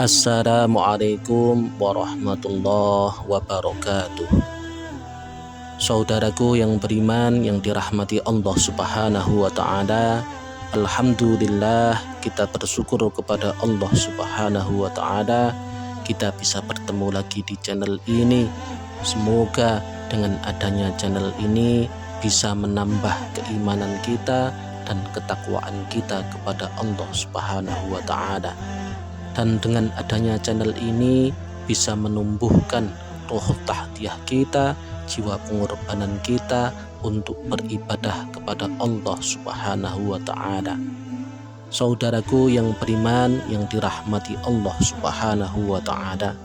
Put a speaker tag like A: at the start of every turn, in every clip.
A: Assalamualaikum warahmatullahi wabarakatuh. Saudaraku yang beriman yang dirahmati Allah Subhanahu wa ta'ala, alhamdulillah kita bersyukur kepada Allah Subhanahu wa ta'ala kita bisa bertemu lagi di channel ini. Semoga dengan adanya channel ini bisa menambah keimanan kita dan ketakwaan kita kepada Allah Subhanahu wa ta'ala. Dan dengan adanya channel ini bisa menumbuhkan roh tahdiyah kita, jiwa pengorbanan kita untuk beribadah kepada Allah Subhanahu wa ta'ala. Saudaraku yang beriman yang dirahmati Allah Subhanahu wa ta'ala,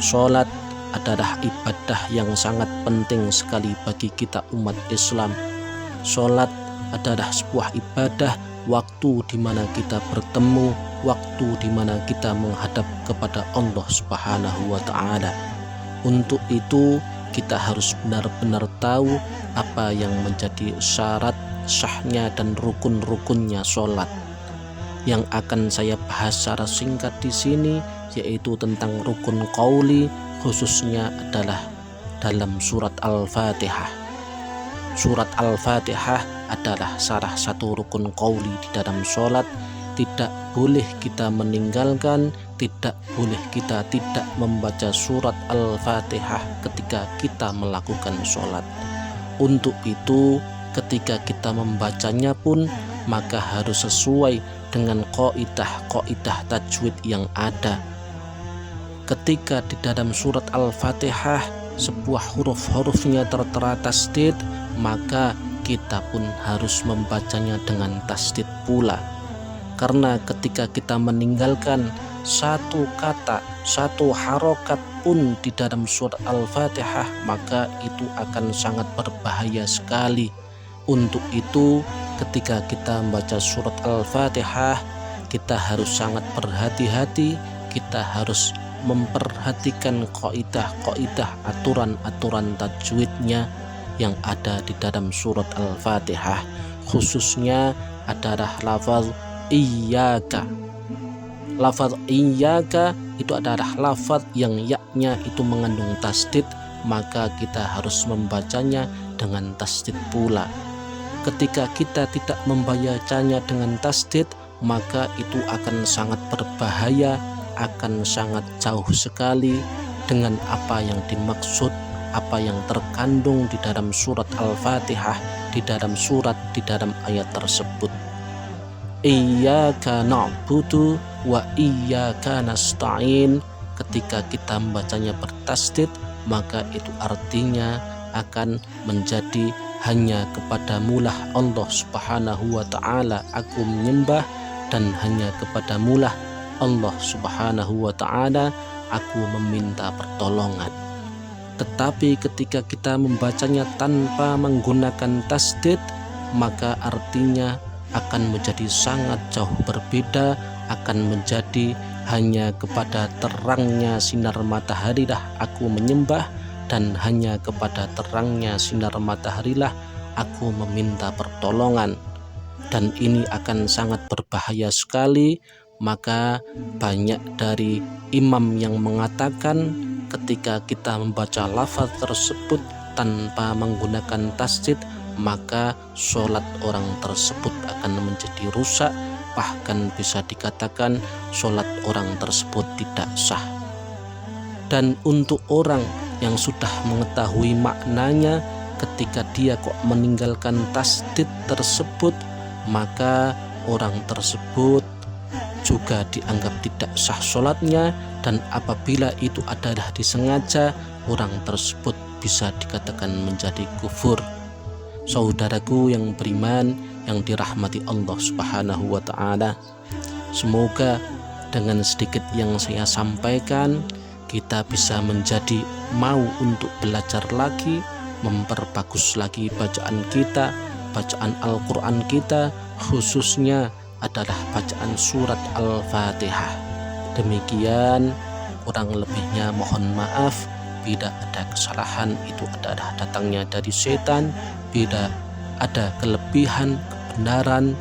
A: sholat adalah ibadah yang sangat penting sekali bagi kita umat Islam. Sholat adalah sebuah ibadah, waktu di mana kita bertemu, waktu di mana kita menghadap kepada Allah Subhanahu wa ta'ala. Untuk itu kita harus benar-benar tahu apa yang menjadi syarat sahnya dan rukun-rukunnya sholat. Yang akan saya bahas secara singkat di sini yaitu tentang rukun qauli, khususnya adalah dalam surat Al-Fatihah. Surat Al-Fatihah adalah salah satu rukun qauli di dalam sholat. Tidak boleh kita meninggalkan, tidak boleh kita tidak membaca surat Al-Fatihah ketika kita melakukan sholat. Untuk itu ketika kita membacanya pun maka harus sesuai dengan kaidah tajwid yang ada. Ketika di dalam surat Al-Fatihah sebuah huruf-hurufnya tertera tasdid, maka kita pun harus membacanya dengan tasdid pula. Karena ketika kita meninggalkan satu kata, satu harokat pun di dalam surat Al-Fatihah, maka itu akan sangat berbahaya sekali. Untuk itu ketika kita membaca surat Al-Fatihah, kita harus sangat berhati-hati, kita harus memperhatikan kaidah-kaidah, aturan-aturan tajwidnya yang ada di dalam surat Al-Fatihah, khususnya adalah lafaz iyyaka. Lafaz iyyaka itu adalah lafaz yang yaknya itu mengandung tasdid, maka kita harus membacanya dengan tasdid pula. Ketika kita tidak membacanya dengan tasdid, maka itu akan sangat berbahaya, akan sangat jauh sekali dengan apa yang dimaksud, apa yang terkandung di dalam surat Al-Fatihah, di dalam ayat tersebut. Iyyaka na'budu wa iyyaka nasta'in. Ketika kita membacanya bertasdid, maka itu artinya akan menjadi hanya kepadamulah Allah Subhanahu wa ta'ala aku menyembah, dan hanya kepadamulah Allah Subhanahu wa ta'ala aku meminta pertolongan. Tetapi ketika kita membacanya tanpa menggunakan tasdid, maka artinya akan menjadi sangat jauh berbeda, akan menjadi hanya kepada terangnya sinar mataharilah aku menyembah, dan hanya kepada terangnya sinar mataharilah aku meminta pertolongan. Dan ini akan sangat berbahaya sekali. Maka banyak dari imam yang mengatakan ketika kita membaca lafaz tersebut tanpa menggunakan tasdid, maka sholat orang tersebut akan menjadi rusak, bahkan bisa dikatakan sholat orang tersebut tidak sah. Dan untuk orang yang sudah mengetahui maknanya, ketika dia kok meninggalkan tasdid tersebut, maka orang tersebut juga dianggap tidak sah sholatnya. Dan apabila itu adalah disengaja, orang tersebut bisa dikatakan menjadi kufur. Saudaraku yang beriman yang dirahmati Allah Subhanahu wa ta'ala, semoga dengan sedikit yang saya sampaikan kita bisa menjadi mau untuk belajar lagi, memperbagus lagi bacaan kita, bacaan Al-Quran kita, khususnya adalah bacaan surat Al-Fatihah. Demikian, kurang lebihnya mohon maaf. Bila ada kesalahan itu adalah datangnya dari setan. Bila ada kelebihan, kebenaran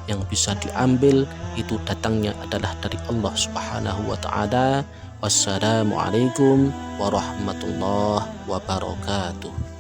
A: yang bisa diambil itu datangnya adalah dari Allah Subhanahu wa Ta'ala. Wassalamualaikum warahmatullahi wabarakatuh.